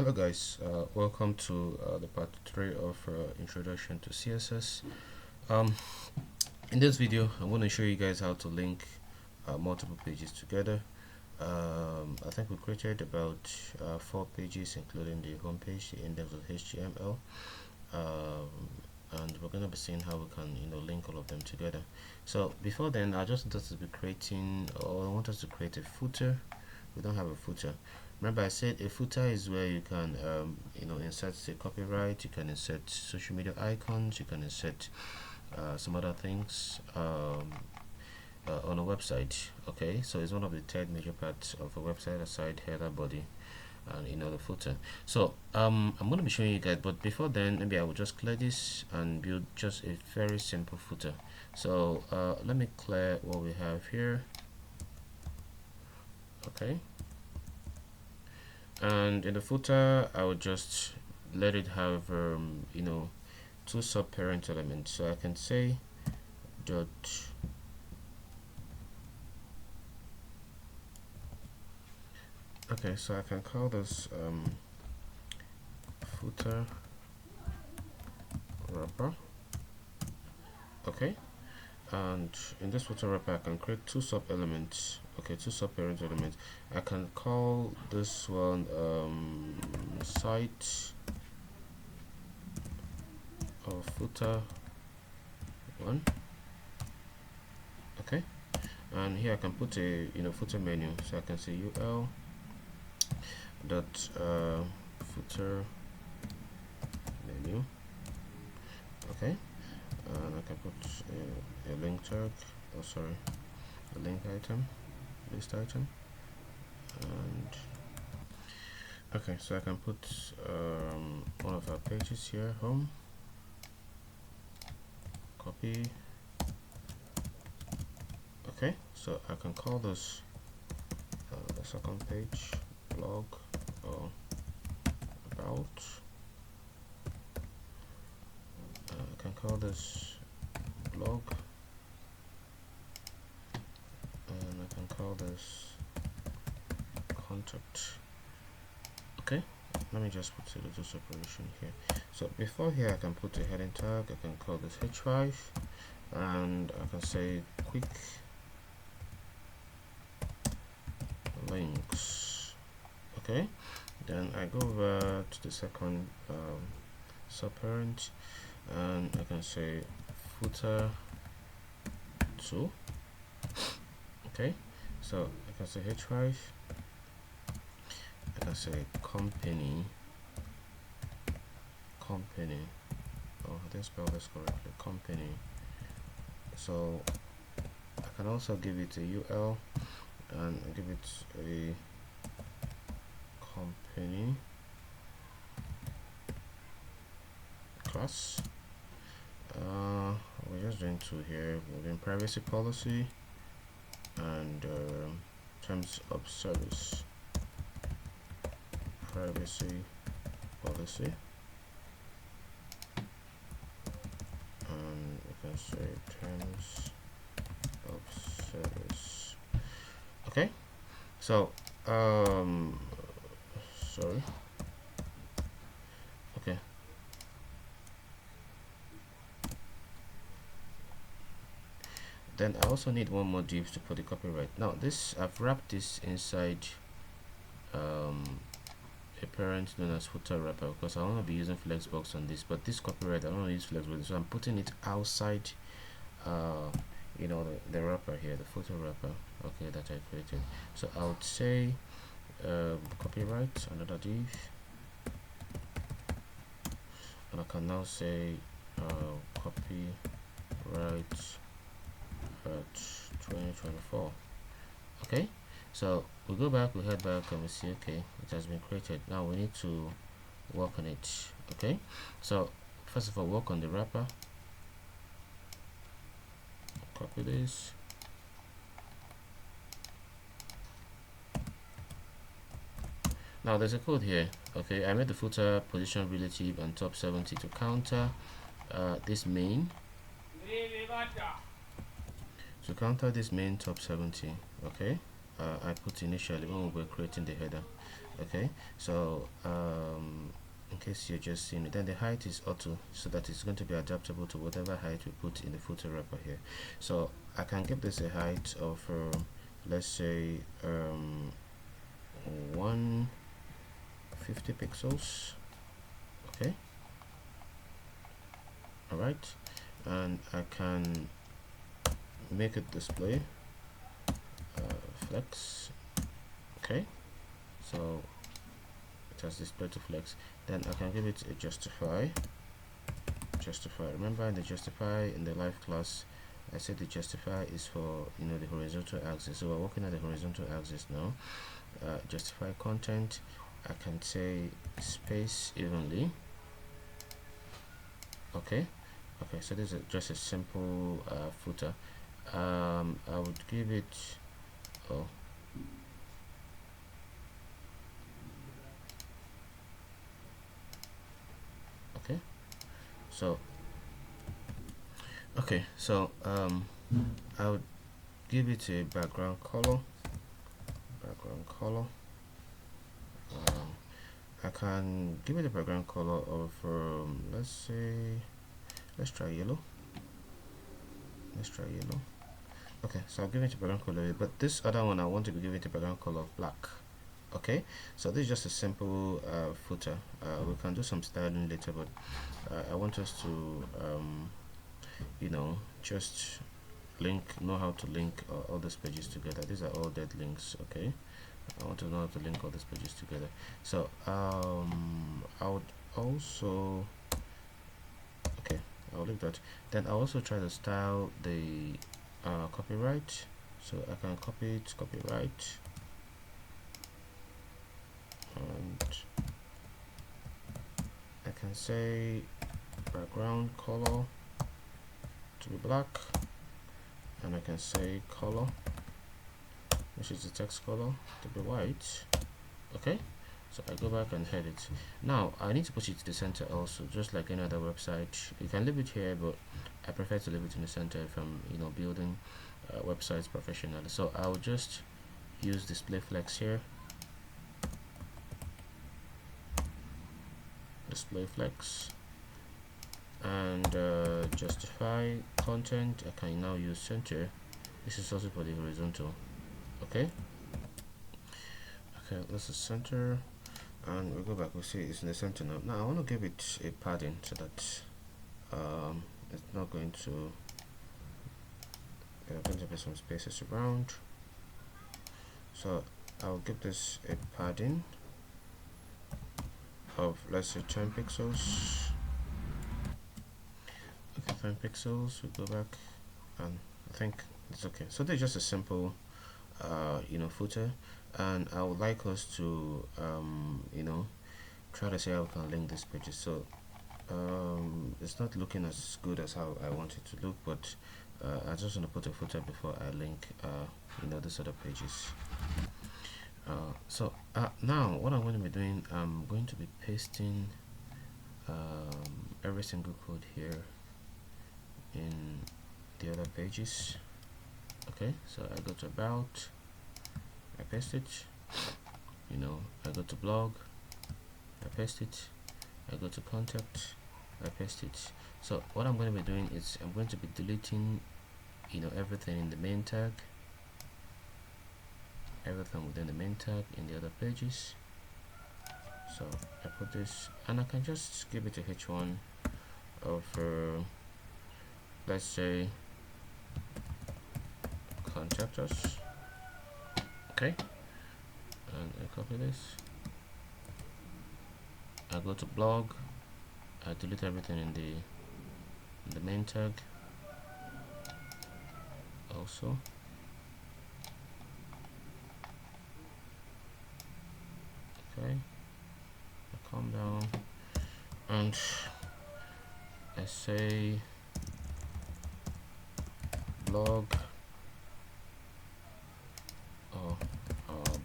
Hello guys, welcome to the part 3 of Introduction to CSS. Um, in this video, I'm going to show you guys how to link multiple pages together. I think we created about 4 pages, including the home page, the index of HTML, and we're going to be seeing how we can link all of them together. So before then, I just want us to be creating, or I want us to create a footer. We don't have a footer. Remember, I said a footer is where you can insert, say, copyright, you can insert social media icons, you can insert some other things on a website. Okay, so it's one of the third major parts of a website aside header, body, and the footer. So I'm going to be showing you guys, but before then, maybe I will just clear this and build just a very simple footer. So let me clear what we have here. Okay, and in the footer I would just let it have two sub-parent elements. So I can say dot okay, so I can call this footer wrapper. Okay, and in this footer wrapper I can create two sub elements. Okay, two sub-parent elements. I can call this one site or footer 1. Okay, and here I can put a footer menu. So I can say ul dot footer menu. Okay, and I can put a link tag, oh sorry, a link item, list item, and okay, so I can put one of our pages here, home, copy. Okay, so I can call this the second page, blog or about. I can call this blog, and I can call this contact. Okay, let me just put a little separation here. So before here I can put a heading tag. I can call this h5, and I can say quick links. Okay, then I go over to the second subparent, and I can say footer 2. Okay, so I can say h5, I can say company. Oh, I didn't spell this correctly. Company. So I can also give it a ul and give it a company class. We're just doing two here. We're doing privacy policy and terms of service. Privacy policy, and we can say terms of service. Okay, so sorry. Okay, then I also need one more div to put the copyright. Now this, I've wrapped this inside a parent known as footer wrapper, because I want to be using flexbox on this, but this copyright I don't want to use flexbox, so I'm putting it outside the wrapper here, the footer wrapper, okay, that I created. So I would say copyright, another div, and I can now say copyright at 2024. Okay, so we go back, we head back, and we see, okay, it has been created. Now we need to work on it. Okay, so first of all, work on the wrapper. Copy this. Now there's a code here. Okay, I made the footer position relative and top 70 to counter this main. To counter this main top 70, okay, I put initially when we were creating the header. Okay, so in case you're just seeing it, then the height is auto, so that it's going to be adaptable to whatever height we put in the footer wrapper here. So I can give this a height of let's say 150 pixels. Okay, all right, and I can make it display flex. Okay, so it has display to flex. Then I can give it a justify. Remember, in the justify in the live class I said the justify is for the horizontal axis, so we're working at the horizontal axis now. Justify content, I can say space evenly. Okay, so this is just a simple footer. I would give it, oh, okay, so I would give it a background color. I can give it a background color of let's try yellow. Okay, so I'll give it a background color, but this other one I want to give it a background color of black. Okay, so this is just a simple footer. We can do some styling later, but I want us to just know how to link all these pages together. These are all dead links. Okay, I want to know how to link all these pages together. So I would also, okay, I'll leave that. Then I'll also try to style the copyright. So I can copy it, copyright, and I can say background color to be black, and I can say color, which is the text color, to be white. Okay, so I go back and edit. Now I need to put it to the center also, just like any other website. You can leave it here, but I prefer to leave it in the center if I'm building websites professionally. So I'll just use display flex here, display flex, and justify content. I can now use center. This is also for the horizontal. Okay, this is center, and we go back, we see it's in the center now. Now I want to give it a padding so that it's not going to going to be some spaces around. So I'll give this a padding of, let's say, 10 pixels. Okay, 10 pixels. We go back, and I think it's okay. So there's just a simple footer, and I would like us to try to see how we can link these pages. So it's not looking as good as how I want it to look, but I just want to put a footer before I link these other pages. So now what I'm going to be doing, I'm going to be pasting every single code here in the other pages. Okay, so I go to about, I paste it, I go to blog, I paste it, I go to contact, I paste it. So what I'm going to be doing is I'm going to be deleting everything in the main tag, everything within the main tag in the other pages. So I put this, and I can just give it a h1 of let's say contact us. Okay, and I copy this, I go to blog, I delete everything in the main tag also. Okay, I come down and I say blog or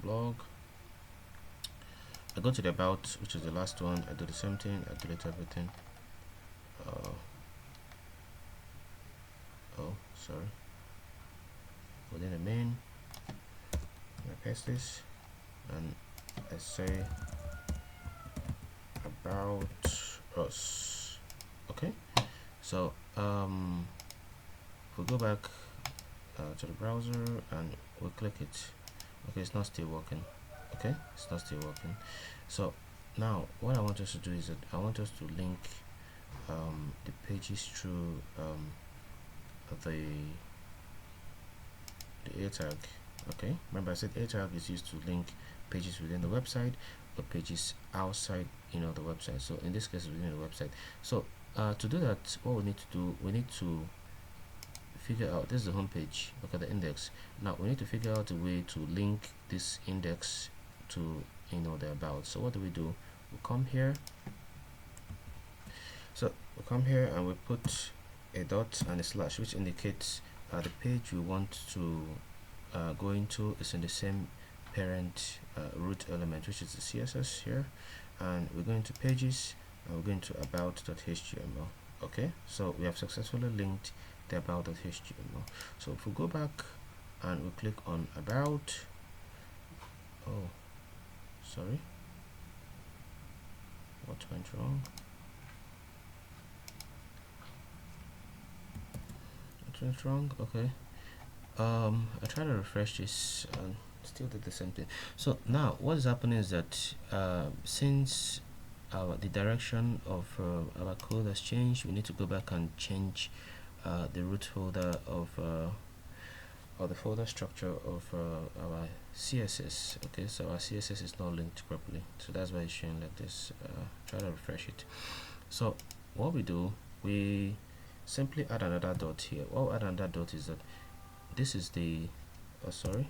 blog. I go to the about, which is the last one. I do the same thing. I delete everything. Sorry. Within the main, I paste this, and I say about us. Okay, so if we go back to the browser and we click it, okay, it's not still working. Okay, it's not still working. So now what I want us to do is that I want us to link the pages through the a tag. Okay, remember I said a tag is used to link pages within the website or pages outside the website. So in this case within the website. So to do that, what we need to do, we need to figure out, this is the home page, look at the index. Now we need to figure out a way to link this index to the about. So what do? We come here. So we come here and we put a dot and a slash, which indicates the page we want to go into is in the same parent root element, which is the CSS here, and we're going to pages and we're going to about.html. okay, so we have successfully linked the about.html. So if we go back and we click on about, oh sorry, what went wrong? Okay, I try to refresh this and still did the same thing. So now what is happening is that since the direction of our code has changed, we need to go back and change the root folder of or the folder structure of our CSS. okay, so our CSS is not linked properly, so that's why it's showing like this. Try to refresh it. So what we do, we simply add another dot here. What we add another dot is that this is the sorry,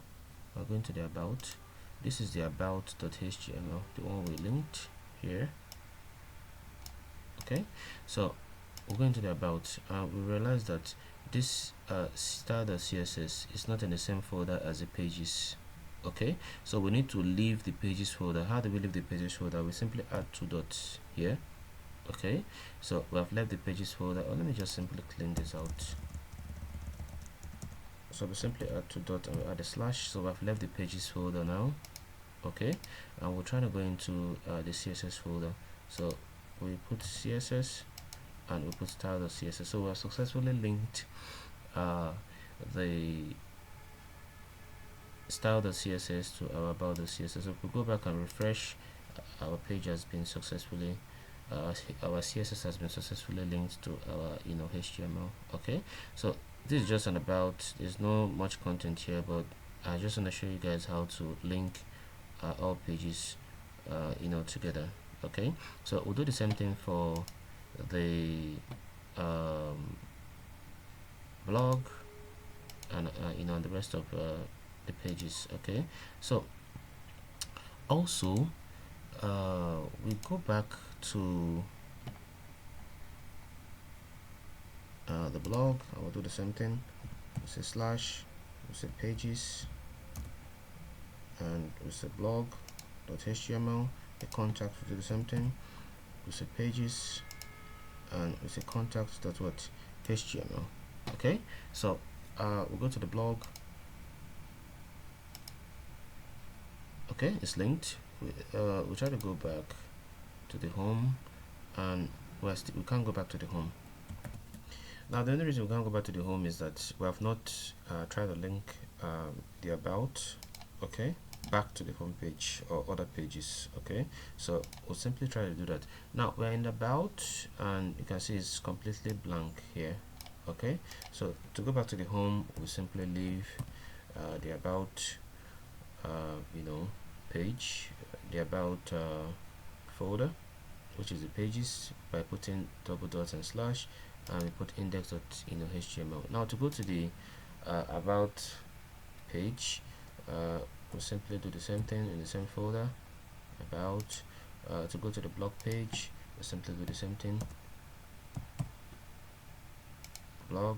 we're going to the about. This is the about.html, the one we linked here. okay, so we're going to the about. We realize that this style.css is not in the same folder as the pages. okay, so we need to leave the pages folder. How do we leave the pages folder? We simply add two dots here. okay, so we have left the pages folder. Let me just simply clean this out. So we simply add two dots and we add a slash. So we have left the pages folder now. okay, and we're trying to go into the CSS folder. So we put CSS and we put style.css. so we have successfully linked the style.css to our about.css. so if we go back and refresh, our page has been successfully our CSS has been successfully linked to our HTML. okay, so this is just an about. There's no much content here, but I just want to show you guys how to link all pages together. okay, so we'll do the same thing for the blog and the rest of the pages. okay, so also we go back to the blog. I will do the same thing. We say slash, we say pages, and we say blog.html. the contact, will do the same thing. We say pages and we say contact.html. okay, so we'll go to the blog. okay, it's linked. We try to go back to the home, and we can't go back to the home. Now the only reason we can't go back to the home is that we have not tried to link the about, okay, back to the home page or other pages. okay, so we'll simply try to do that. Now we're in the about and you can see it's completely blank here. okay, so to go back to the home, we simply leave the about page, the about folder, which is the pages, by putting double dots and slash, and we put index.html. now to go to the about page, we'll simply do the same thing in the same folder, about. To go to the blog page, we'll simply do the same thing, blog.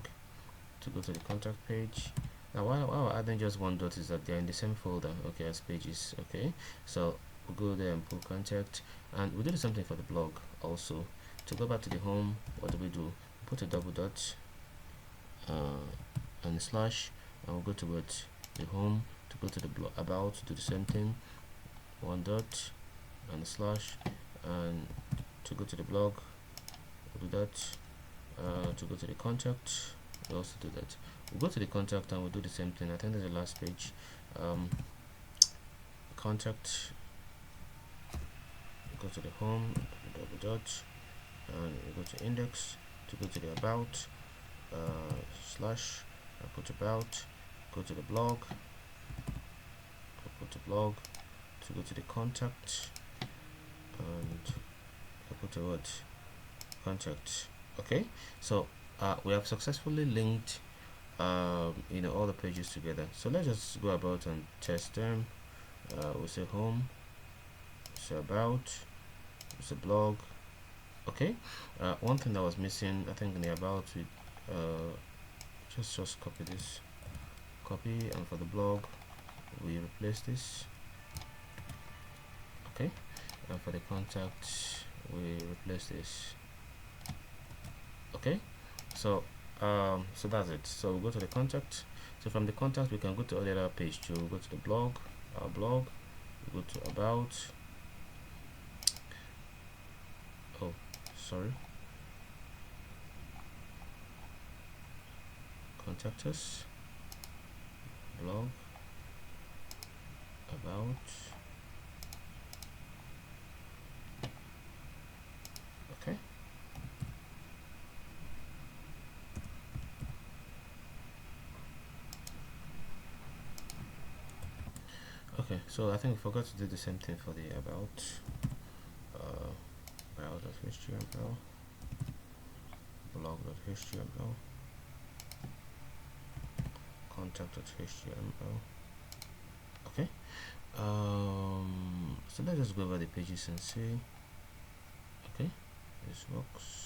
To go to the contact page, now why we're adding just one dot is that they're in the same folder, okay, as pages. okay, so we'll go there and put contact, and we'll do the same thing for the blog also. To go back to the home, what do? We put a double dot and a slash, and we'll go to the home. To go to the blog about, do the same thing, one dot and a slash, and to go to the blog we'll do that. To go to the contact we'll also do that. We'll go to the contact and we'll do the same thing. I think that's the last page. Contact, go to the home, double dot, and we go to index. To go to the about, slash, put about, go to the blog, put the blog, to go to the contact, and put the what, contact. Okay, so we have successfully linked all the pages together. So let's just go about and test them. We'll say home, we'll say about, we'll say blog. Okay, one thing that was missing, I think, in the about, we just copy this, copy, and for the blog we replace this. Okay, and for the contact we replace this. Okay, so so that's it. So we'll go to the contact. So from the contact we can go to the other page too. We'll go to the blog, our blog, we'll go to about, oh sorry, contact us, blog, about, okay. Okay, so I think we forgot to do the same thing for the about, about.html, blog.html, contact.html. Okay, so let's just go over the pages and see. Okay, this works.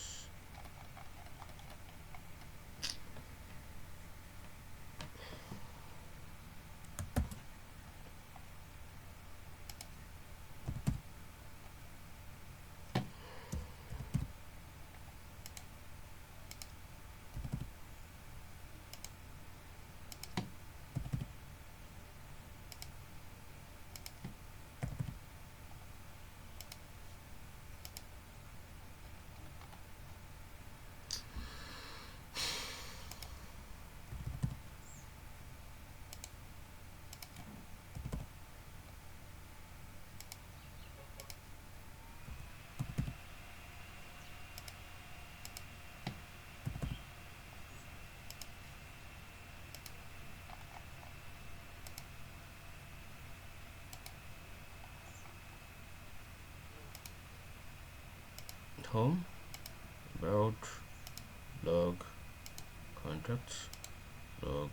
Home, about, blog, contact, blog,